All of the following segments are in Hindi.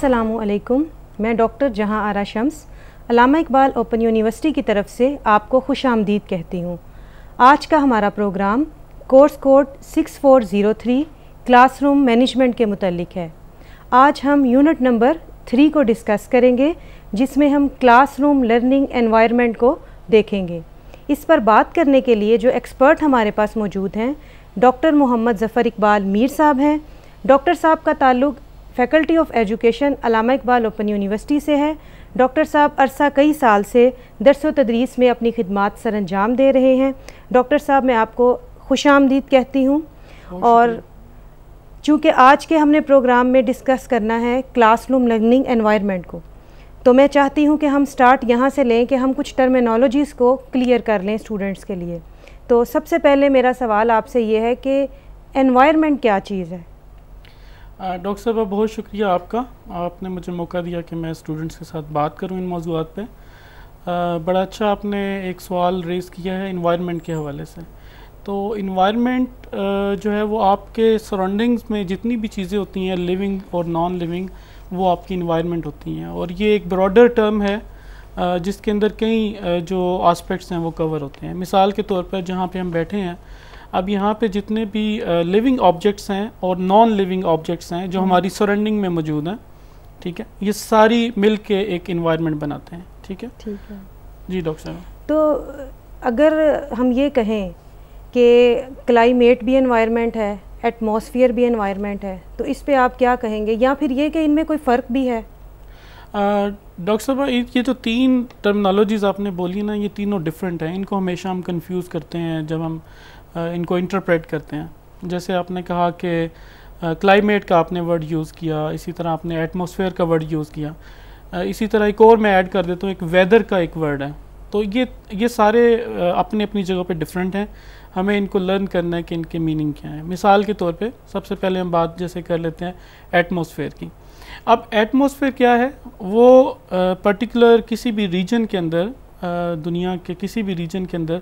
अस्सलामुअलैकुम। मैं डॉक्टर जहां आरा शम्स अल्लामा इकबाल ओपन यूनिवर्सिटी की तरफ से आपको खुश आमदीद कहती हूँ। आज का हमारा program course code 6403 classroom management के मुतल्लिक है। आज हम यूनिट नंबर 3 को डिस्कस करेंगे, जिसमें हम क्लासरूम लर्निंग एनवायरनमेंट को देखेंगे। इस पर बात करने के लिए जो एक्सपर्ट हमारे पास मौजूद हैं, डॉक्टर मोहम्मद ज़फ़र इकबाल मीर साहब हैं। डॉक्टर साहब का ताल्लुक़ faculty of education Allama Iqbal open university से है। डॉक्टर साहब अरसा कई साल से दर्स व तदरीस में अपनी खिदमात सर अंजाम दे रहे हैं। डॉक्टर साहब, मैं आपको खुश आमदीद कहती हूँ। और चूँकि आज के हमने प्रोग्राम में डिस्कस करना है क्लासरूम लर्निंग एनवायरनमेंट को, तो मैं चाहती हूँ कि हम स्टार्ट यहाँ से लें कि हम कुछ टर्मिनोलॉजीज़ को क्लियर कर लें स्टूडेंट्स के लिए। तो सबसे पहले मेरा सवाल आपसे ये है कि एनवायरनमेंट क्या चीज़ है? डॉक्टर साहब, बहुत शुक्रिया आपका, आपने मुझे मौका दिया कि मैं स्टूडेंट्स के साथ बात करूं इन मौज़ूआत पे। बड़ा अच्छा आपने एक सवाल रेज़ किया है इन्वायरमेंट के हवाले से। तो इन्वायरमेंट जो है वो आपके सराउंडिंग्स में जितनी भी चीज़ें होती हैं, लिविंग और नॉन लिविंग, वो आपकी इन्वायरमेंट होती हैं। और ये एक ब्रॉडर टर्म है जिसके अंदर कई जो आस्पेक्ट्स हैं वो कवर होते हैं। मिसाल के तौर पर जहाँ पे हम बैठे हैं, अब यहाँ पे जितने भी लिविंग ऑब्जेक्ट्स हैं और नॉन लिविंग ऑब्जेक्ट्स हैं जो हमारी सराउंडिंग में मौजूद हैं, ठीक है, ये सारी मिल के एक इन्वायरमेंट बनाते हैं। ठीक है जी डॉक्टर साहब। तो अगर हम ये कहें कि क्लाइमेट भी एनवायरनमेंट है, एटमॉस्फेयर भी एनवायरनमेंट है, तो इस पे आप क्या कहेंगे, या फिर ये कि इनमें कोई फ़र्क भी है? डॉक्टर साहब, ये जो तीन टर्मिनोलॉजीज़ आपने बोली ना, ये तीनों डिफरेंट हैं। इनको हमेशा हम कंफ्यूज करते हैं जब हम इनको इंटरप्रेट करते हैं। जैसे आपने कहा कि क्लाइमेट का आपने वर्ड यूज़ किया, इसी तरह आपने एटमॉस्फेयर का वर्ड यूज़ किया, इसी तरह एक और मैं ऐड कर देता हूँ, एक वेदर का एक वर्ड है। तो ये सारे अपनी अपनी जगह पे डिफरेंट हैं। हमें इनको लर्न करना है कि इनके मीनिंग क्या है। मिसाल के तौर पे सबसे पहले हम बात जैसे कर लेते हैं एटमॉस्फेयर की। अब एटमॉस्फेयर क्या है? वो पर्टिकुलर किसी भी रीजन के अंदर, दुनिया के किसी भी रीजन के अंदर,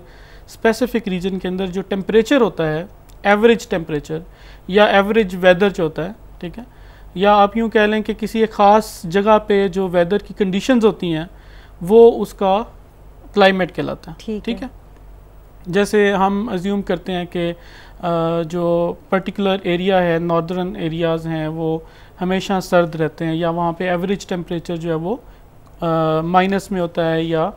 स्पेसिफिक रीजन के अंदर जो टेम्परेचर होता है, एवरेज टेम्परेचर या एवरेज वेदर जो होता है, ठीक है, या आप यूँ कह लें कि किसी एक ख़ास जगह पे जो वेदर की कंडीशंस होती हैं वो उसका क्लाइमेट कहलाता है। ठीक है। जैसे हम अज्यूम करते हैं कि जो पर्टिकुलर एरिया है, नॉर्दर्न एरियाज़ हैं, वो हमेशा सर्द रहते हैं, या वहाँ पे एवरेज टेम्परेचर जो है वो माइनस में होता है या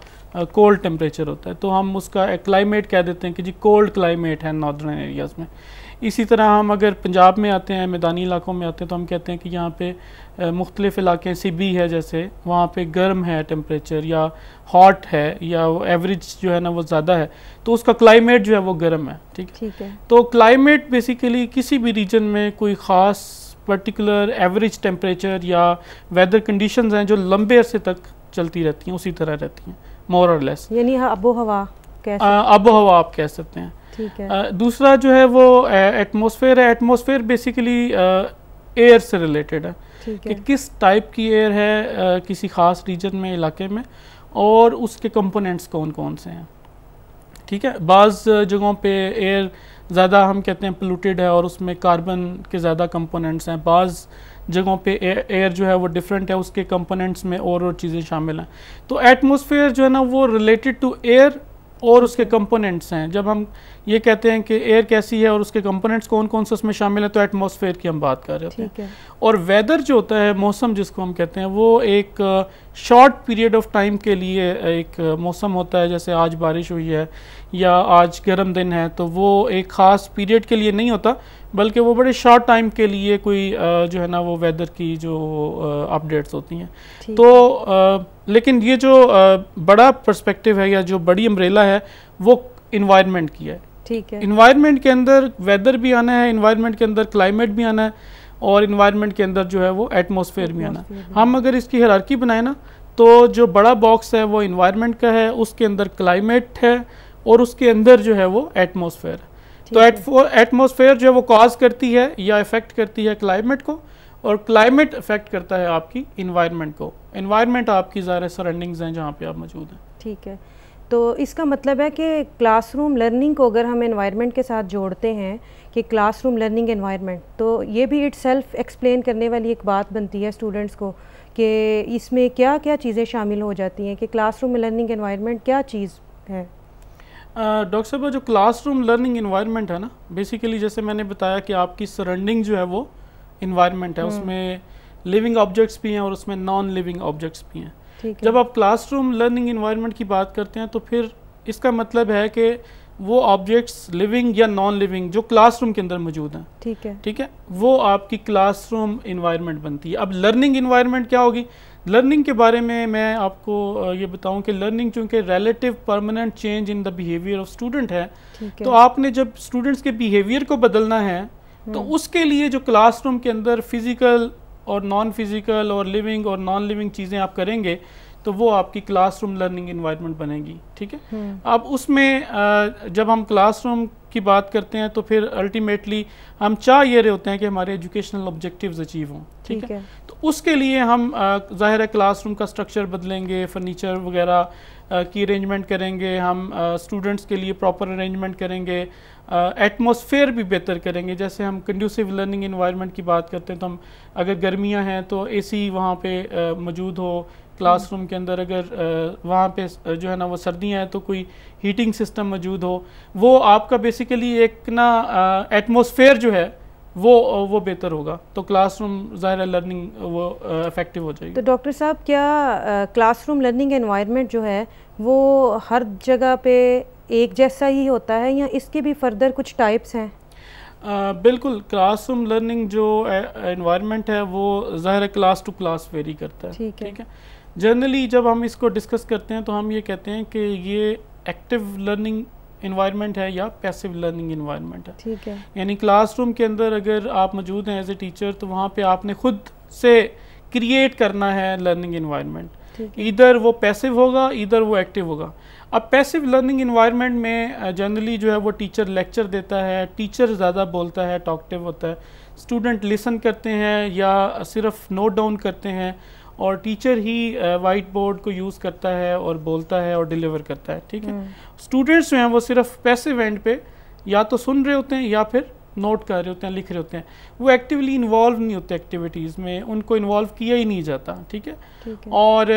कोल्ड टेम्परेचर होता है, तो हम उसका क्लाइमेट कह देते हैं कि जी कोल्ड क्लाइमेट है नॉर्दर्न एरियाज़ में। इसी तरह हम अगर पंजाब में आते हैं, मैदानी इलाकों में आते हैं, तो हम कहते हैं कि यहाँ पे मुख्तलिफ़ इलाके सिबी है, जैसे वहाँ पे गर्म है टेम्परेचर या हॉट है या एवरेज जो है ना वो ज़्यादा है, तो उसका क्लाइमेट जो है वो गर्म है। ठीक है। तो क्लाइमेट बेसिकली किसी भी रीजन में कोई ख़ास पर्टिकुलर एवरेज टेम्परेचर या वेदर कंडीशंस हैं जो लंबे अरसे तक चलती रहती हैं, उसी तरह रहती हैं, मोर और लेस। यानी आबो हवा आप कह सकते हैं। ठीक है। दूसरा जो है वो एटमॉस्फेयर है। एटमॉस्फेयर बेसिकली एयर से रिलेटेड है कि किस टाइप की एयर है किसी ख़ास रीजन में, इलाके में, और उसके कंपोनेंट्स कौन कौन से हैं। ठीक है। बाज़ जगहों पे एयर ज़्यादा हम कहते हैं पोल्यूटेड है और उसमें कार्बन के ज़्यादा कंपोनेंट्स हैं। बाज़ जगहों पे एयर जो है वो डिफरेंट है, उसके कंपोनेंट्स में और चीज़ें शामिल हैं। तो एटमॉस्फेयर जो है ना वो रिलेटेड टू एयर और उसके कंपोनेंट्स हैं। जब हम ये कहते हैं कि एयर कैसी है और उसके कंपोनेंट्स कौन कौन से उसमें शामिल हैं, तो एटमॉस्फेयर की हम बात कर रहे होते हैं। और वेदर जो होता है, मौसम जिसको हम कहते हैं, वो एक शॉर्ट पीरियड ऑफ टाइम के लिए एक मौसम होता है। जैसे आज बारिश हुई है या आज गर्म दिन है, तो वो एक ख़ास पीरियड के लिए नहीं होता, बल्कि वो बड़े शॉर्ट टाइम के लिए कोई जो है ना वो वेदर की जो अपडेट्स होती हैं। तो लेकिन ये जो बड़ा पर्सपेक्टिव है या जो बड़ी अम्ब्रेला है वो इन्वायरमेंट की है। ठीक है। इन्वायरमेंट के अंदर वेदर भी आना है, इन्वायरमेंट के अंदर क्लाइमेट भी आना है, और इन्वायरमेंट के अंदर जो है वो एटमॉस्फेयर भी आना है। हम अगर इसकी हायरार्की बनाए ना, तो जो बड़ा बॉक्स है वो इन्वायरमेंट का है, उसके अंदर क्लाइमेट है और उसके अंदर जो है वो एटमॉस्फेयर है। तो एटमॉस्फेयर जो है वो कॉज करती है या इफेक्ट करती है क्लाइमेट को, और क्लाइमेट इफेक्ट करता है आपकी इन्वायरमेंट को। इन्वायरमेंट आपकी ज़ाहिर सराउंडिंग्स हैं जहाँ पे आप मौजूद हैं। ठीक है। तो इसका मतलब है कि क्लासरूम लर्निंग को अगर हम एनवायरनमेंट के साथ जोड़ते हैं कि क्लासरूम लर्निंग एनवायरनमेंट, तो ये भी इट सेल्फ एक्सप्लेन करने वाली एक बात बनती है स्टूडेंट्स को कि इसमें क्या क्या चीज़ें शामिल हो जाती हैं, कि क्लासरूम लर्निंग एनवायरनमेंट क्या चीज़ है। डॉक्टर साहब, जो क्लासरूम लर्निंग एनवायरनमेंट है ना, बेसिकली जैसे मैंने बताया कि आपकी सराउंडिंग जो है वो एनवायरनमेंट है, उसमें लिविंग ऑब्जेक्ट्स भी हैं और उसमें नॉन लिविंग ऑब्जेक्ट्स भी हैं। जब आप क्लासरूम लर्निंग एनवायरनमेंट की बात करते हैं तो फिर इसका मतलब है कि वो ऑब्जेक्ट्स लिविंग या नॉन लिविंग जो क्लासरूम के अंदर मौजूद हैं, ठीक है, वो आपकी क्लासरूम एनवायरनमेंट बनती है। अब लर्निंग एनवायरनमेंट क्या होगी? लर्निंग के बारे में मैं आपको ये बताऊं कि लर्निंग चूँकि relative permanent change in the behaviour of student है, तो आपने जब स्टूडेंट्स के बिहेवियर को बदलना है तो उसके लिए जो क्लासरूम के अंदर फिजिकल और नॉन फिजिकल और लिविंग और नॉन लिविंग चीज़ें आप करेंगे तो वो आपकी क्लासरूम लर्निंग एनवायरनमेंट बनेगी, ठीक है। अब उसमें जब हम क्लासरूम की बात करते हैं तो फिर अल्टीमेटली हम चाह ये रहे होते हैं कि हमारे एजुकेशनल ऑब्जेक्टिव्स अचीव हों, ठीक है। तो उसके लिए हम ज़ाहिर है क्लासरूम का स्ट्रक्चर बदलेंगे, फर्नीचर वगैरह की अरेंजमेंट करेंगे, हम स्टूडेंट्स के लिए प्रॉपर अरेंजमेंट करेंगे, एटमॉस्फेयर भी बेहतर करेंगे। जैसे हम कंड्यूसिव लर्निंग एनवायरनमेंट की बात करते हैं तो हम अगर गर्मियां हैं तो एसी वहाँ पे मौजूद हो क्लासरूम के अंदर, अगर वहाँ पे जो है ना वो सर्दियाँ हैं तो कोई हीटिंग सिस्टम मौजूद हो, वो आपका बेसिकली एक ना एटमॉस्फेयर जो है वो बेहतर होगा, तो क्लासरूम ज़ाहिर लर्निंग वो इफेक्टिव हो जाएगी। तो डॉक्टर साहब, क्या क्लासरूम लर्निंग एनवायरनमेंट जो है वो हर जगह पे एक जैसा ही होता है या इसके भी फर्दर कुछ टाइप्स हैं? बिल्कुल, क्लासरूम लर्निंग जो एनवायरनमेंट है वो ज़ाहिर क्लास टू क्लास वेरी करता है, ठीक है। जनरली जब हम इसको डिस्कस करते हैं तो हम ये कहते हैं कि ये एक्टिव लर्निंग इन्वायरमेंट है या पैसिव लर्निंग इन्वायरमेंट है, ठीक है। यानी क्लासरूम के अंदर अगर आप मौजूद हैं एज ए टीचर तो वहाँ पे आपने खुद से क्रिएट करना है लर्निंग इन्वायरमेंट, इधर वो पैसिव होगा इधर वो एक्टिव होगा। अब पैसिव लर्निंग इन्वायरमेंट में जनरली जो है वो टीचर लेक्चर देता है, टीचर ज़्यादा बोलता है, टॉकटिव होता है, स्टूडेंट लिसन करते हैं या सिर्फ नोट डाउन करते हैं और टीचर ही वाइट बोर्ड को यूज़ करता है और बोलता है और डिलीवर करता है, ठीक है। स्टूडेंट्स जो हैं वो सिर्फ पैसिव एंड पे या तो सुन रहे होते हैं या फिर नोट कर रहे होते हैं, लिख रहे होते हैं, वो एक्टिवली इन्वॉल्व नहीं होते एक्टिविटीज़ में, उनको इन्वॉल्व किया ही नहीं जाता, ठीक है। और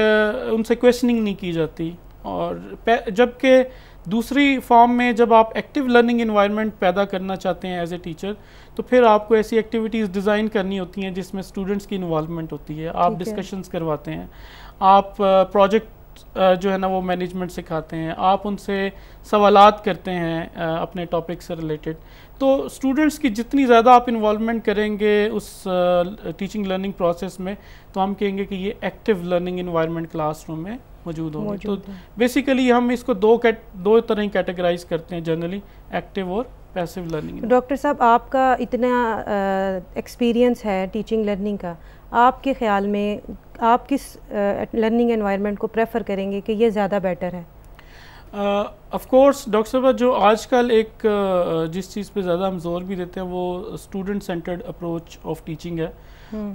उनसे क्वेश्चनिंग नहीं की जाती। और जबकि दूसरी फॉर्म में जब आप एक्टिव लर्निंग इन्वायरमेंट पैदा करना चाहते हैं एज ए टीचर तो फिर आपको ऐसी एक्टिविटीज़ डिज़ाइन करनी होती हैं जिसमें स्टूडेंट्स की इन्वॉल्वमेंट होती है, आप डिस्कशंस करवाते हैं, आप प्रोजेक्ट जो है ना वो मैनेजमेंट सिखाते हैं, आप उनसे सवालात करते हैं अपने टॉपिक से रिलेटेड। तो स्टूडेंट्स की जितनी ज़्यादा आप इन्वॉल्वमेंट करेंगे उस टीचिंग लर्निंग प्रोसेस में तो हम कहेंगे कि ये एक्टिव लर्निंग इन्वायरमेंट क्लासरूम में मौजूद होगी। तो बेसिकली हम इसको दो तरह ही कैटेगराइज करते हैं, जनरली एक्टिव और पैसिव लर्निंग। डॉक्टर साहब, आपका इतना एक्सपीरियंस है टीचिंग लर्निंग का, आपके ख्याल में आप किस लर्निंग एनवायरनमेंट को प्रेफर करेंगे कि ये ज़्यादा बेटर है? ऑफ कोर्स डॉक्टर साहब, जो आजकल एक जिस चीज़ पे ज़्यादा हम जोर भी देते हैं वो student centred approach of teaching है।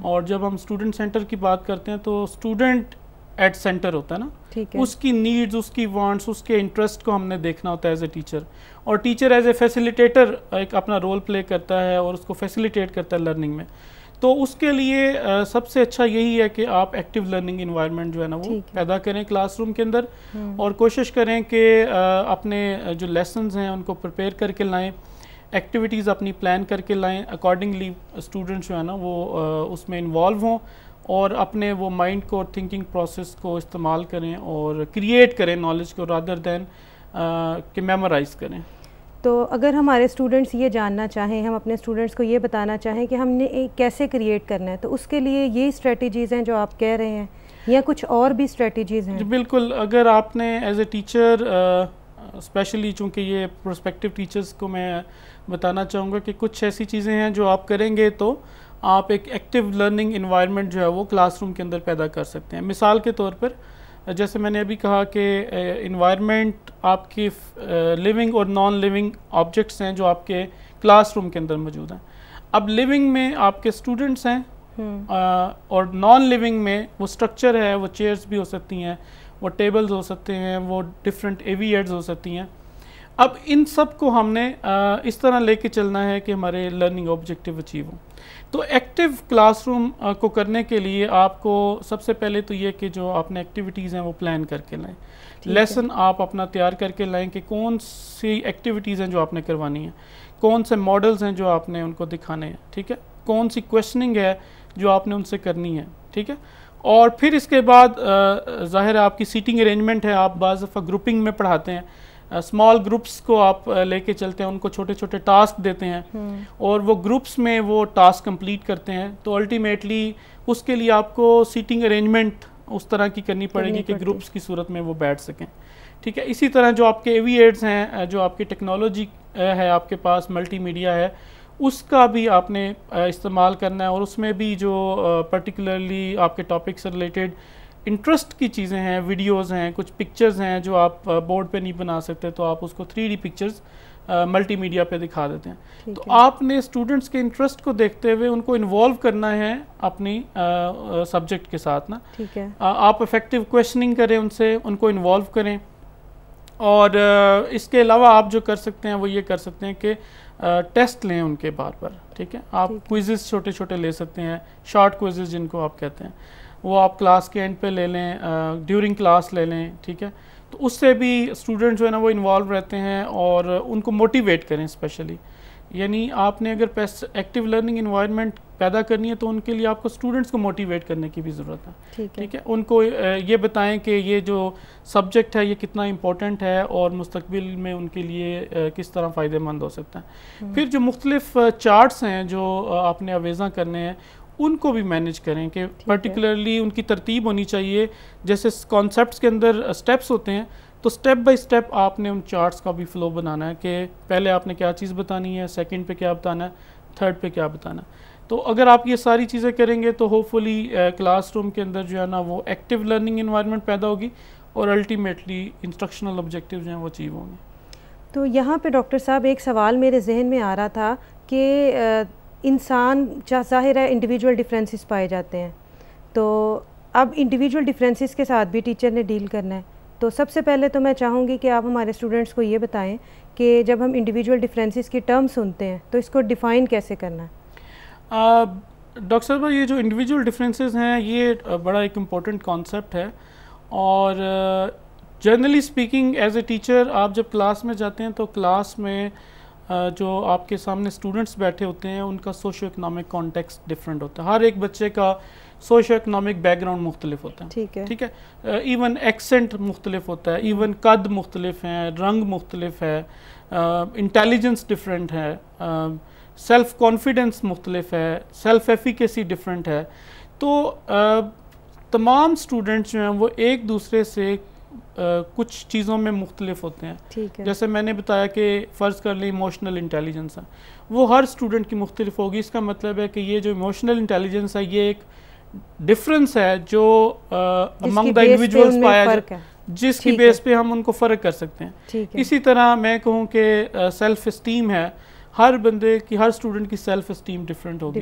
और जब हम स्टूडेंट सेंटर की बात करते हैं तो स्टूडेंट एट सेंटर होता है ना, उसकी नीड्स, उसकी वांट्स, उसके इंटरेस्ट को हमने देखना होता है एज ए टीचर, और टीचर एज ए फैसिलिटेटर एक अपना रोल प्ले करता है और उसको फैसिलिटेट करता है लर्निंग में। तो उसके लिए सबसे अच्छा यही है कि आप एक्टिव लर्निंग इन्वायरमेंट जो है ना वो पैदा करें क्लासरूम के अंदर, और कोशिश करें कि अपने जो लेसन्स हैं उनको प्रिपेयर करके लाएं, एक्टिविटीज़ अपनी प्लान करके लाएं, अकॉर्डिंगली स्टूडेंट्स जो है ना वो उसमें इन्वॉल्व हों और अपने वो माइंड को और थिंकिंग प्रोसेस को इस्तेमाल करें और क्रिएट करें नॉलेज को रादर दैन कि मेमोराइज़ करें। तो अगर हमारे स्टूडेंट्स ये जानना चाहें, हम अपने स्टूडेंट्स को ये बताना चाहें कि हमने कैसे क्रिएट करना है, तो उसके लिए ये स्ट्रेटजीज़ हैं जो आप कह रहे हैं या कुछ और भी स्ट्रेटजीज़ हैं? बिल्कुल, अगर आपने एज ए टीचर स्पेशली, चूँकि ये प्रोस्पेक्टिव टीचर्स को मैं बताना चाहूँगा कि कुछ ऐसी चीज़ें हैं जो आप करेंगे तो आप एक एक्टिव लर्निंग इन्वायरमेंट जो है वो क्लासरूम के अंदर पैदा कर सकते हैं। मिसाल के तौर पर जैसे मैंने अभी कहा कि इन्वायरमेंट आपकी लिविंग और नॉन लिविंग ऑब्जेक्ट्स हैं जो आपके क्लासरूम के अंदर मौजूद हैं। अब लिविंग में आपके स्टूडेंट्स हैं और नॉन लिविंग में वो स्ट्रक्चर है, वो चेयर्स भी हो सकती हैं, वो टेबल्स हो सकते हैं, वो डिफरेंट AV एड्स हो सकती हैं। अब इन सब को हमने इस तरह लेके चलना है कि हमारे लर्निंग ऑब्जेक्टिव अचीव हों। तो एक्टिव क्लासरूम को करने के लिए आपको सबसे पहले तो ये कि जो आपने एक्टिविटीज़ हैं वो प्लान करके लाएं, लेसन आप अपना तैयार करके लाएं कि कौन सी एक्टिविटीज़ हैं जो आपने करवानी है, कौन से मॉडल्स हैं जो आपने उनको दिखाने हैं, ठीक है, कौन सी क्वेश्चनिंग है जो आपने उनसे करनी है, ठीक है। और फिर इसके बाद ज़ाहिर है आपकी सीटिंग अरेंजमेंट है, आप बाज़ दफ़ा ग्रुपिंग में पढ़ाते हैं, स्मॉल ग्रुप्स को आप लेके चलते हैं, उनको छोटे छोटे टास्क देते हैं और वो ग्रुप्स में वो टास्क कंप्लीट करते हैं। तो अल्टीमेटली उसके लिए आपको सीटिंग अरेंजमेंट उस तरह की करनी पड़ेगी कि ग्रुप्स की सूरत में वो बैठ सकें, ठीक है। इसी तरह जो आपके AV एड्स हैं, जो आपकी टेक्नोलॉजी है आपके पास, मल्टीमीडिया है, उसका भी आपने इस्तेमाल करना है और उसमें भी जो पर्टिकुलरली आपके टॉपिक से रिलेटेड इंटरेस्ट की चीज़ें हैं, वीडियोस हैं, कुछ पिक्चर्स हैं जो आप बोर्ड पे नहीं बना सकते, तो आप उसको 3D पिक्चर्स मल्टीमीडिया पे दिखा देते हैं। तो आपने स्टूडेंट्स के इंटरेस्ट को देखते हुए उनको इन्वॉल्व करना है अपनी सब्जेक्ट के साथ ना, ठीक है। आप इफेक्टिव क्वेश्चनिंग करें, उनसे उनको इन्वॉल्व करें। और इसके अलावा आप जो कर सकते हैं वो ये कर सकते हैं कि टेस्ट लें उनके बार बार, ठीक है। आप क्विज़ेस छोटे छोटे ले सकते हैं, शॉर्ट क्विज़ेस जिनको आप कहते हैं, वो आप क्लास के एंड पे ले लें, ड्यूरिंग क्लास ले लें, ठीक है। तो उससे भी स्टूडेंट जो है ना वो इन्वॉल्व रहते हैं और उनको मोटिवेट करें स्पेशली। यानी आपने अगर एक्टिव लर्निंग इन्वायरमेंट पैदा करनी है तो उनके लिए आपको स्टूडेंट्स को मोटिवेट करने की भी ज़रूरत है, ठीक है। उनको ये बताएं कि ये जो सब्जेक्ट है ये कितना इम्पोर्टेंट है और मुस्तकबिल में उनके लिए किस तरह फ़ायदेमंद हो सकता है। फिर जो मुख्तलिफ चार्ट्स हैं जो आपने अवेज़ा करने हैं उनको भी मैनेज करें कि पर्टिकुलरली उनकी तरतीब होनी चाहिए। जैसे कॉन्सेप्ट्स के अंदर स्टेप्स होते हैं तो स्टेप बाय स्टेप आपने उन चार्ट्स का भी फ्लो बनाना है कि पहले आपने क्या चीज़ बतानी है, सेकंड पे क्या बताना है, थर्ड पे क्या बताना है। तो अगर आप ये सारी चीज़ें करेंगे तो होपफुली क्लासरूम के अंदर जो है ना वो एक्टिव लर्निंग इन्वायरमेंट पैदा होगी और अल्टीमेटली इंस्ट्रक्शनल ऑब्जेक्टिव जो हैं वो अचीव होंगे। तो यहाँ पे डॉक्टर साहब एक सवाल मेरे जहन में आ रहा था कि इंसान ज़ाहिर है इंडिविजुअल डिफरेंसेस पाए जाते हैं, तो अब इंडिविजुअल डिफरेंसेस के साथ भी टीचर ने डील करना है। तो सबसे पहले तो मैं चाहूँगी कि आप हमारे स्टूडेंट्स को ये बताएं कि जब हम इंडिविजुअल डिफरेंसेस की टर्म सुनते हैं तो इसको डिफ़ाइन कैसे करना है। डॉक्टर साहब, ये जो इंडिविजुअल डिफरेंसेस हैं ये बड़ा एक इम्पॉर्टेंट कॉन्सेप्ट है और generally speaking as a teacher आप जब क्लास में जाते हैं तो क्लास में जो आपके सामने स्टूडेंट्स बैठे होते हैं उनका सोशो इकनॉमिक कॉन्टेक्स्ट डिफरेंट होता है। हर एक बच्चे का सोशो इकनॉमिक बैकग्राउंड मुख्तलिफ होता है, ठीक है। इवन एक्सेंट मुख्तलिफ होता है, इवन कद मुख्तलिफ हैं, रंग मुख्तलिफ है, इंटेलिजेंस डिफरेंट है, सेल्फ कॉन्फिडेंस मुख्तलिफ है, सेल्फ एफिकेसी डिफरेंट है। तो तमाम स्टूडेंट्स जो हैं वो एक दूसरे से कुछ चीज़ों में मुख्तलिफ होते हैं। जैसे मैंने बताया कि फ़र्ज़ कर लें इमोशनल इंटेलिजेंस है, वो हर स्टूडेंट की मुख्तलिफ होगी। इसका मतलब है कि ये जो इमोशनल इंटेलिजेंस है ये एक डिफरेंस है जो अमंग द इंडिविजुअल्स पाया जाए, जिसकी बेस पे हम उनको फ़र्क कर सकते हैं। इसी तरह मैं कहूँ कि सेल्फ इस्टीम है, हर बंदे की, हर स्टूडेंट की सेल्फ इस्टीम डिफरेंट होगी।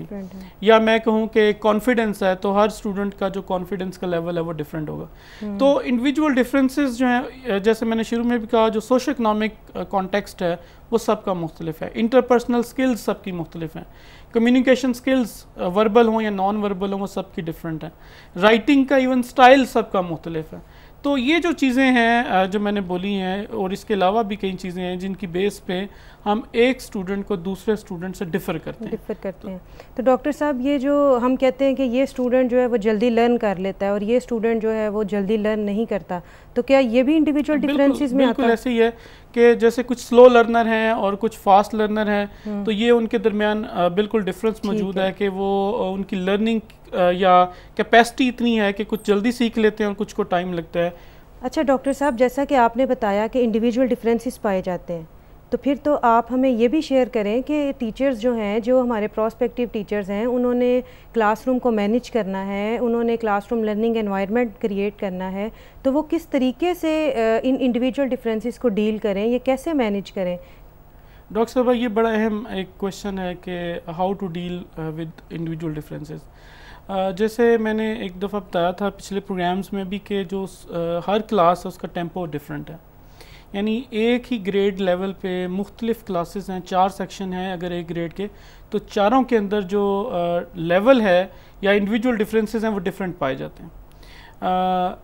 या मैं कहूँ कि कॉन्फिडेंस है तो हर स्टूडेंट का जो कॉन्फिडेंस का लेवल है वो डिफरेंट होगा। तो इंडिविजुअल डिफरेंसेस जो हैं, जैसे मैंने शुरू में भी कहा, जो सोशो इकनॉमिक कॉन्टेक्स्ट है वो सबका मुख्तलिफ है, इंटरपर्सनल स्किल्स सबकी मुख्तलिफ हैं, कम्युनिकेशन स्किल्स वर्बल हों या नॉन वर्बल हों वो सबकी डिफरेंट है, राइटिंग का इवन स्टाइल सबका मुख्तलिफ है। तो ये जो चीज़ें हैं जो मैंने बोली हैं और इसके अलावा भी कई चीज़ें हैं जिनकी बेस पे हम एक स्टूडेंट को दूसरे स्टूडेंट से डिफ़र करते हैं। तो डॉक्टर साहब, ये जो हम कहते हैं कि ये स्टूडेंट जो है वो जल्दी लर्न कर लेता है और ये स्टूडेंट जो है वो जल्दी लर्न नहीं करता, तो क्या ये भी इंडिविजुअल डिफरेंसेस में आता है? बिल्कुल ऐसे ही है कि जैसे कुछ स्लो लर्नर हैं और कुछ फास्ट लर्नर हैं, तो ये उनके दरमियान बिल्कुल डिफरेंस मौजूद है कि वो उनकी लर्निंग या कैपेसिटी इतनी है कि कुछ जल्दी सीख लेते हैं और कुछ को टाइम लगता है। अच्छा डॉक्टर साहब, जैसा कि आपने बताया कि इंडिविजुअल डिफरेंसेस पाए जाते हैं, तो फिर तो आप हमें ये भी शेयर करें कि टीचर्स जो हैं, जो हमारे प्रोस्पेक्टिव टीचर्स हैं, उन्होंने क्लासरूम को मैनेज करना है, उन्होंने क्लासरूम लर्निंग एनवायरनमेंट क्रिएट करना है, तो वो किस तरीके से इन इंडिविजुअल डिफरेंसेस को डील करें, ये कैसे मैनेज करें? डॉक्टर साहब, ये बड़ा अहम एक क्वेश्चन है कि how to deal with individual differences. जैसे मैंने एक दफ़ा बताया था पिछले प्रोग्राम्स में भी कि जो हर क्लास है उसका टेम्पो डिफरेंट है, यानी एक ही ग्रेड लेवल पे मुख्तलिफ क्लासेस हैं, 4 सेक्शन हैं अगर एक ग्रेड के, तो चारों के अंदर जो लेवल है या इंडिविजुअल डिफरेंसेस हैं वो डिफरेंट पाए जाते हैं।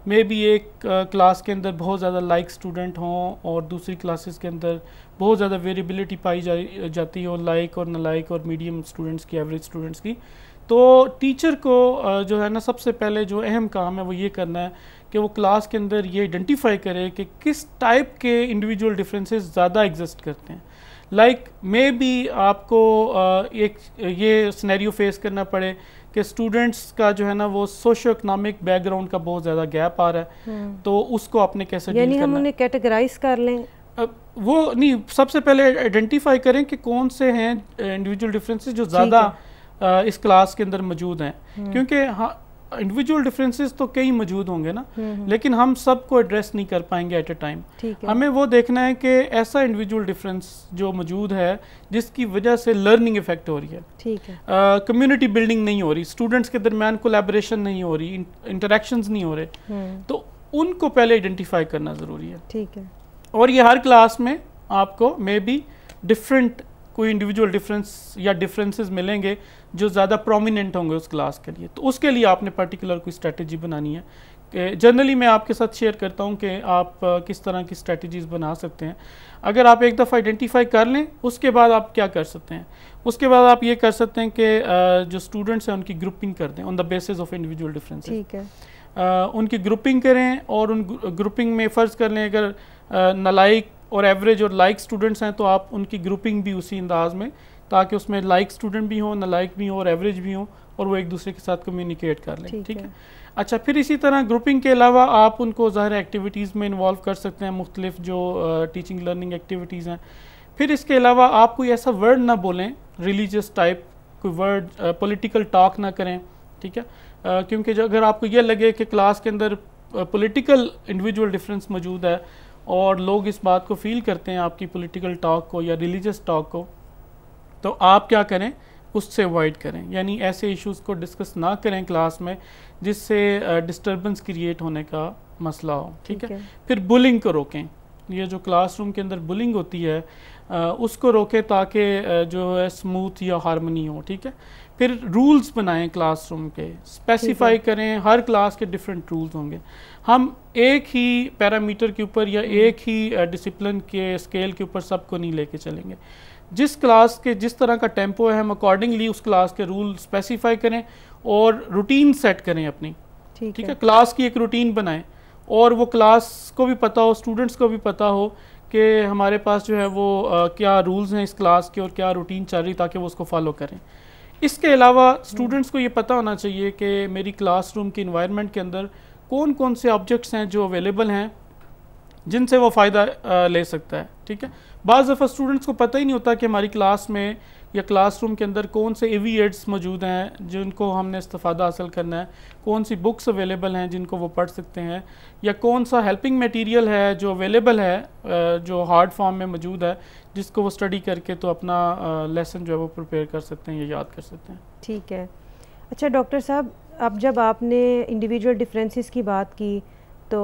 मे बी एक क्लास के अंदर बहुत ज़्यादा लाइक स्टूडेंट हों और दूसरी क्लासेस के अंदर बहुत ज़्यादा वेरिएबिलिटी पाई जाती हो लाइक और नालाइक और मीडियम स्टूडेंट्स की, एवरेज स्टूडेंट्स की। तो टीचर को जो है ना सबसे पहले जो अहम काम है वो ये करना है कि वो क्लास के अंदर ये आइडेंटिफाई करे कि किस टाइप के इंडिविजुअल डिफरेंसेस ज़्यादा एग्जिस्ट करते हैं। लाइक मे बी आपको एक ये सिनेरियो फेस करना पड़े कि स्टूडेंट्स का जो है ना वो सोशो इकोनॉमिक बैकग्राउंड का बहुत ज़्यादा गैप आ रहा है, तो उसको आपने कैसे डील करना है? हम उन्हें कैटेगराइज कर लें? वो नहीं, सबसे पहले आइडेंटिफाई करें कि कौन से हैं इंडिविजुअल डिफरेंसेस जो ज़्यादा इस क्लास के अंदर मौजूद हैं, क्योंकि हाँ इंडिविजुअल डिफरेंसेस तो कई मौजूद होंगे ना, लेकिन हम सबको एड्रेस नहीं कर पाएंगे एट ए टाइम। हमें वो देखना है कि ऐसा इंडिविजुअल डिफरेंस जो मौजूद है जिसकी वजह से लर्निंग इफेक्ट हो रही है, ठीक है, कम्युनिटी बिल्डिंग नहीं हो रही, स्टूडेंट्स के दरमियान कोलैबोरेशन नहीं हो रही, इंटरेक्शंस नहीं हो रहे, तो उनको पहले आइडेंटिफाई करना ज़रूरी है। ठीक है, और ये हर क्लास में आपको मे बी डिफरेंट कोई इंडिविजुअल डिफरेंस या डिफरेंसेस मिलेंगे जो ज़्यादा प्रोमिनेंट होंगे उस क्लास के लिए, तो उसके लिए आपने पर्टिकुलर कोई स्ट्रेटजी बनानी है। कि जनरली मैं आपके साथ शेयर करता हूँ कि आप किस तरह की स्ट्रेटजीज़ बना सकते हैं। अगर आप एक दफ़ा आइडेंटिफाई कर लें, उसके बाद आप क्या कर सकते हैं, उसके बाद आप ये कर सकते हैं कि जो स्टूडेंट्स हैं उनकी ग्रुपिंग कर दें on the basis of individual differences. ठीक है, उनकी ग्रुपिंग करें और उन ग्रुपिंग में फ़र्ज़ कर लें अगर नालाइक और एवरेज और लाइक स्टूडेंट्स हैं तो आप उनकी ग्रुपिंग भी उसी अंदाज में, ताकि उसमें लाइक स्टूडेंट भी हों, नालाइक भी हों और एवरेज भी हों, और वो एक दूसरे के साथ कम्युनिकेट कर लें। ठीक है, अच्छा, फिर इसी तरह ग्रुपिंग के अलावा आप उनको ज़ाहिर एक्टिविटीज़ में इन्वॉल्व कर सकते हैं, मुख्तलिफ जो टीचिंग लर्निंग एक्टिविटीज़ हैं। फिर इसके अलावा आप कोई ऐसा वर्ड ना बोलें रिलीजियस टाइप, कोई वर्ड पॉलिटिकल टॉक ना करें। ठीक है, क्योंकि जो अगर आपको ये लगे कि क्लास के अंदर पॉलिटिकल इंडिविजुअल डिफरेंस मौजूद है और लोग इस बात को फील करते हैं आपकी पॉलिटिकल टॉक को या रिलीजियस टॉक को, तो आप क्या करें, उससे अवॉइड करें, यानी ऐसे इश्यूज़ को डिस्कस ना करें क्लास में जिससे डिस्टर्बेंस क्रिएट होने का मसला हो। ठीक है, फिर बुलिंग को रोकें, ये जो क्लासरूम के अंदर बुलिंग होती है उसको रोकें ताकि जो है स्मूथ या हारमोनी हो। ठीक है, फिर रूल्स बनाएं क्लासरूम के, स्पेसिफाई करें, हर क्लास के डिफरेंट रूल्स होंगे। हम एक ही पैरामीटर के ऊपर या एक ही डिसिप्लिन के स्केल के ऊपर सबको नहीं लेके चलेंगे। जिस क्लास के जिस तरह का टेम्पो है हम अकॉर्डिंगली उस क्लास के रूल स्पेसिफाई करें और रूटीन सेट करें अपनी। ठीक है, क्लास की एक रूटीन बनाएं और वो क्लास को भी पता हो, स्टूडेंट्स को भी पता हो कि हमारे पास जो है वो क्या रूल्स हैं इस क्लास के और क्या रूटीन चल रही, ताकि वो उसको फॉलो करें। इसके अलावा स्टूडेंट्स को ये पता होना चाहिए कि मेरी क्लासरूम के इन्वायरमेंट के अंदर कौन कौन से ऑब्जेक्ट्स हैं जो अवेलेबल हैं जिनसे वो फ़ायदा ले सकता है। ठीक है, बाज़ दफ़ा स्टूडेंट्स को पता ही नहीं होता कि हमारी क्लास में या क्लासरूम के अंदर कौन से एविएट्स मौजूद हैं जिनको हमने इस्तेफ़ादा हासिल करना है, कौन सी बुक्स अवेलेबल हैं जिनको वो पढ़ सकते हैं, या कौन सा हेल्पिंग मटेरियल है जो अवेलेबल है जो हार्ड फॉर्म में मौजूद है जिसको वो स्टडी करके तो अपना लेसन जो है वो प्रिपेयर कर सकते हैं या याद कर सकते हैं। ठीक है, अच्छा डॉक्टर साहब, अब जब आपने इंडिविजुअल डिफरेंसेस की बात की तो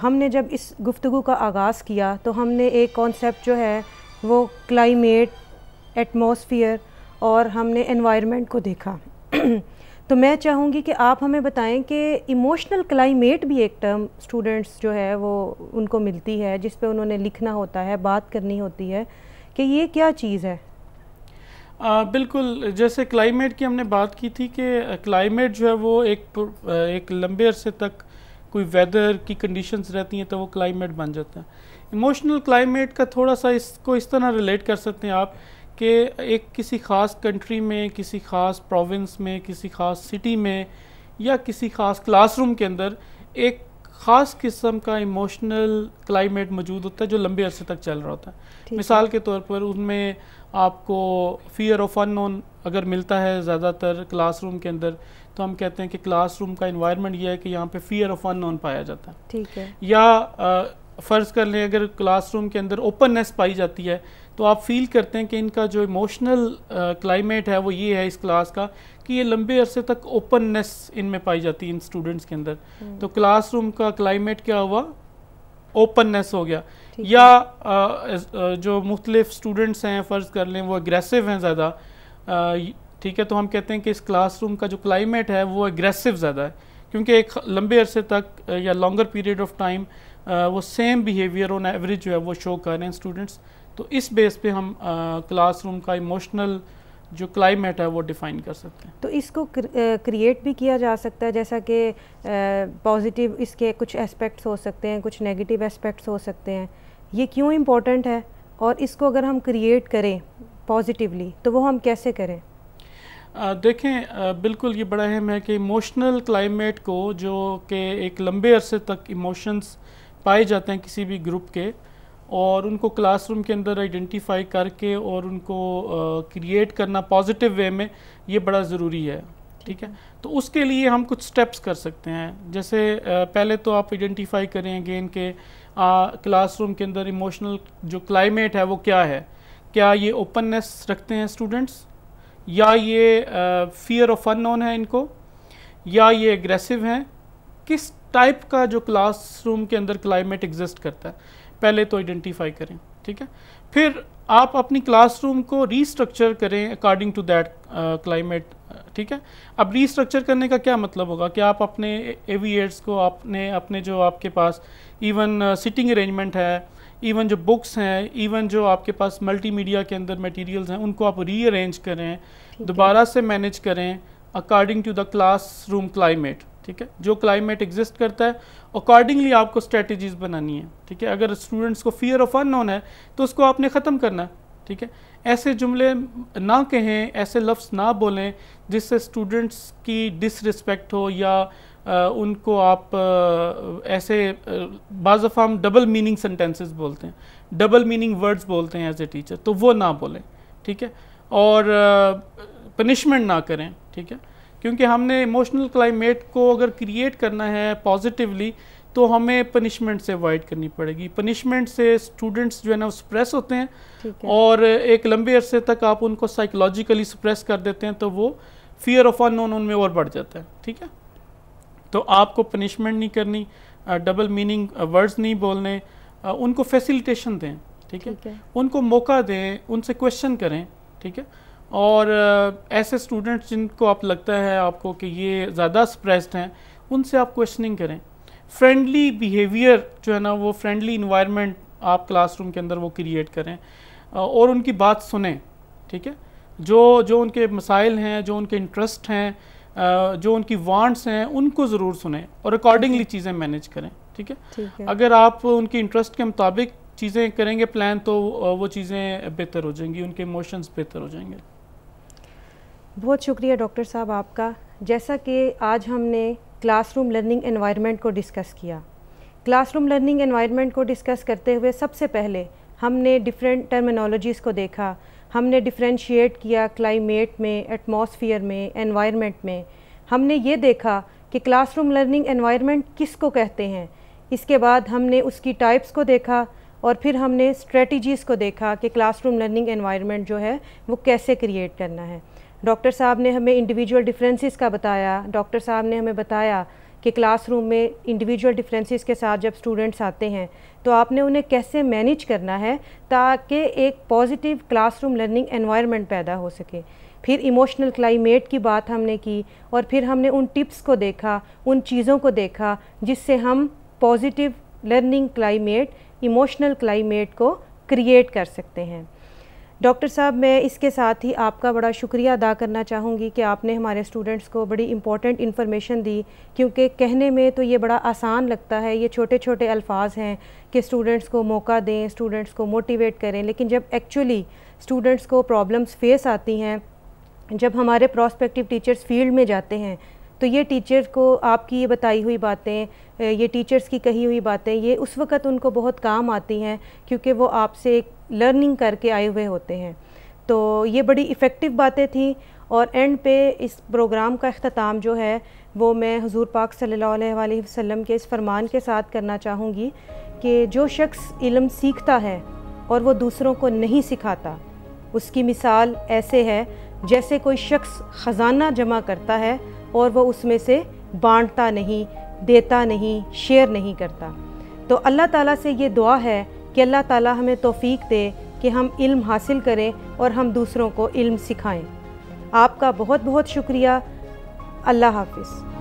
हमने जब इस गुफ्तगू का आगाज़ किया तो हमने एक कॉन्सेप्ट जो है वो क्लाइमेट, एटमॉस्फेयर और हमने एनवायरनमेंट को देखा। तो मैं चाहूँगी कि आप हमें बताएं कि इमोशनल क्लाइमेट भी एक टर्म स्टूडेंट्स जो है वो उनको मिलती है जिस पे उन्होंने लिखना होता है, बात करनी होती है, कि ये क्या चीज़ है? बिल्कुल, जैसे क्लाइमेट की हमने बात की थी कि क्लाइमेट जो है वो एक लंबे अरसे तक कोई वेदर की कंडीशंस रहती हैं तो वो क्लाइमेट बन जाता है। इमोशनल क्लाइमेट का थोड़ा सा इसको इस तरह रिलेट कर सकते हैं आप कि एक किसी ख़ास कंट्री में, किसी ख़ास प्रोविंस में, किसी ख़ास सिटी में या किसी ख़ास क्लासरूम के अंदर एक ख़ास किस्म का इमोशनल क्लाइमेट मौजूद होता है जो लंबे अरसे तक चल रहा होता है। मिसाल के तौर पर उनमें आपको फ़ियर ऑफ अननोन अगर मिलता है ज़्यादातर क्लासरूम के अंदर तो हम कहते हैं कि क्लासरूम का इन्वायरमेंट ये है कि यहाँ पे फ़ियर ऑफ अननोन पाया जाता है। ठीक है, या फ़र्ज़ कर लें अगर क्लासरूम के अंदर ओपननेस पाई जाती है तो आप फील करते हैं कि इनका जो इमोशनल क्लाइमेट है वो ये है इस क्लास का कि ये लंबे अरसे तक ओपननेस इनमें पाई जाती है इन स्टूडेंट्स के अंदर, तो क्लासरूम का क्लाइमेट क्या हुआ, ओपननेस हो गया। या जो मुख्तलिफ स्टूडेंट्स हैं फ़र्ज़ कर लें वो एग्रेसिव हैं ज़्यादा, ठीक है, तो हम कहते हैं कि इस क्लासरूम का जो क्लाइमेट है वो एग्रेसिव ज़्यादा है, क्योंकि एक लंबे अरसे तक या लॉन्गर पीरियड ऑफ टाइम वो सेम बिहेवियर ऑन एवरेज जो है वो शो कर रहे हैं स्टूडेंट्स। तो इस बेस पे हम क्लासरूम का इमोशनल जो क्लाइमेट है वो डिफ़ाइन कर सकते हैं। तो इसको क्रिएट भी किया जा सकता है, जैसा कि पॉजिटिव इसके कुछ एस्पेक्ट्स हो सकते हैं, कुछ नेगेटिव एस्पेक्ट्स हो सकते हैं, ये क्यों इम्पोर्टेंट है और इसको अगर हम क्रिएट करें पॉजिटिवली तो वो हम कैसे करें? देखें, बिल्कुल ये बड़ा अहम है कि इमोशनल क्लाइमेट को, जो कि एक लंबे अरसे तक इमोशंस पाए जाते हैं किसी भी ग्रुप के, और उनको क्लासरूम के अंदर आइडेंटिफाई करके और उनको क्रिएट करना पॉजिटिव वे में, ये बड़ा ज़रूरी है, ठीक है। तो उसके लिए हम कुछ स्टेप्स कर सकते हैं। जैसे पहले तो आप आइडेंटिफाई करें अगेन के क्लासरूम के अंदर इमोशनल जो क्लाइमेट है वो क्या है, क्या ये ओपननेस रखते हैं स्टूडेंट्स, या ये फियर ऑफ अननोन है इनको, या ये एग्रेसिव हैं, किस टाइप का जो क्लासरूम के अंदर क्लाइमेट एग्जिस्ट करता है, पहले तो आइडेंटिफाई करें, ठीक है। फिर आप अपनी क्लासरूम को रीस्ट्रक्चर करें अकॉर्डिंग टू दैट क्लाइमेट, ठीक है। अब रीस्ट्रक्चर करने का क्या मतलब होगा कि आप अपने एविएट्स को, अपने जो आपके पास इवन सिटिंग अरेंजमेंट है, इवन जो बुक्स हैं, इवन जो आपके पास मल्टीमीडिया के अंदर मटेरियल्स हैं, उनको आप रीअरेंज करें, दोबारा से मैनेज करें according to the classroom climate, ठीक है। जो क्लाइमेट एग्जिस्ट करता है अकॉर्डिंगली आपको स्ट्रेटजीज बनानी है, ठीक है। अगर स्टूडेंट्स को फियर ऑफ अननोन है तो उसको आपने ख़त्म करना है, ठीक है। ऐसे जुमले ना कहें, ऐसे लफ्ज़ ना बोलें जिससे स्टूडेंट्स की डिसरिस्पेक्ट हो, या उनको आप ऐसे बाज़ दफ़ा हम डबल मीनिंग सेंटेंसेस बोलते हैं, डबल मीनिंग वर्ड्स बोलते हैं एज ए टीचर, तो वो ना बोलें, ठीक है। और पनिशमेंट ना करें, ठीक है, क्योंकि हमने इमोशनल क्लाइमेट को अगर क्रिएट करना है पॉजिटिवली तो हमें पनिशमेंट से अवॉइड करनी पड़ेगी। पनिशमेंट से स्टूडेंट्स जो है ना स्प्रेस होते हैं, और एक लंबे अरसे तक आप उनको साइकोलॉजिकली सप्रेस कर देते हैं, तो वो फियर ऑफ अननोन उनमें और बढ़ जाता है, ठीक है। तो आपको पनिशमेंट नहीं करनी, डबल मीनिंग वर्ड्स नहीं बोलने, उनको फैसिलिटेशन दें, ठीक है, उनको मौका दें, उनसे क्वेश्चन करें, ठीक है। और ऐसे स्टूडेंट्स जिनको आप लगता है आपको कि ये ज़्यादा स्प्रेस्ड हैं, उनसे आप क्वेश्चनिंग करें। फ्रेंडली बिहेवियर जो है ना, वो फ्रेंडली इन्वायरमेंट आप क्लासरूम के अंदर वो क्रिएट करें, और उनकी बात सुनें, ठीक है। जो उनके मसाइल हैं, जो उनके इंटरेस्ट हैं, जो उनकी वांट्स हैं, उनको ज़रूर सुनें और अकॉर्डिंगली चीज़ें मैनेज करें, ठीक है। अगर आप उनके इंटरेस्ट के मुताबिक चीज़ें करेंगे प्लान, तो वो चीज़ें बेहतर हो जाएंगी, उनके इमोशंस बेहतर हो जाएंगे। बहुत शुक्रिया डॉक्टर साहब आपका। जैसा कि आज हमने क्लासरूम लर्निंग एनवायरनमेंट को डिस्कस किया, क्लासरूम लर्निंग एनवायरनमेंट को डिस्कस करते हुए सबसे पहले हमने डिफरेंट टर्मिनोलॉजीज़ को देखा, हमने डिफरेंशिएट किया क्लाइमेट में, एटमॉस्फेयर में, एनवायरनमेंट में। हमने ये देखा कि क्लासरूम लर्निंग एनवायरनमेंट किसको कहते हैं। इसके बाद हमने उसकी टाइप्स को देखा, और फिर हमने स्ट्रेटजीज़ को देखा कि क्लासरूम लर्निंग एनवायरनमेंट जो है वो कैसे क्रिएट करना है। डॉक्टर साहब ने हमें इंडिविजुअल डिफरेंसेस का बताया, डॉक्टर साहब ने हमें बताया कि क्लासरूम में इंडिविजुअल डिफरेंसेस के साथ जब स्टूडेंट्स आते हैं तो आपने उन्हें कैसे मैनेज करना है ताकि एक पॉजिटिव क्लासरूम लर्निंग एनवायरनमेंट पैदा हो सके। फिर इमोशनल क्लाइमेट की बात हमने की, और फिर हमने उन टिप्स को देखा, उन चीज़ों को देखा जिससे हम positive learning climate, emotional climate को क्रिएट कर सकते हैं। डॉक्टर साहब, मैं इसके साथ ही आपका बड़ा शुक्रिया अदा करना चाहूँगी कि आपने हमारे स्टूडेंट्स को बड़ी इम्पॉर्टेंट इन्फॉर्मेशन दी, क्योंकि कहने में तो ये बड़ा आसान लगता है, ये छोटे छोटे अल्फाज हैं कि स्टूडेंट्स को मौका दें, स्टूडेंट्स को मोटिवेट करें, लेकिन जब एक्चुअली स्टूडेंट्स को प्रॉब्लम्स फेस आती हैं, जब हमारे प्रोस्पेक्टिव टीचर्स फील्ड में जाते हैं, तो ये टीचर को आपकी ये बताई हुई बातें, ये टीचर्स की कही हुई बातें, ये उस वक़्त उनको बहुत काम आती हैं, क्योंकि वो आपसे एक लर्निंग करके आए हुए होते हैं। तो ये बड़ी इफ़ेक्टिव बातें थी। और एंड पे इस प्रोग्राम का अख्ताम जो है वो मैं हुज़ूर पाक सल्लल्लाहु अलैहि वसल्लम के इस फरमान के साथ करना चाहूँगी कि जो शख्स इल्म सीखता है और वो दूसरों को नहीं सिखाता, उसकी मिसाल ऐसे है जैसे कोई शख्स ख़जाना जमा करता है और वो उसमें से बांटता नहीं, देता नहीं, शेयर नहीं करता। तो अल्लाह ताला से ये दुआ है कि अल्लाह ताला हमें तौफ़ीक दे कि हम इल्म हासिल करें और हम दूसरों को इल्म सिखाएं। आपका बहुत बहुत शुक्रिया। अल्लाह हाफ़िज़।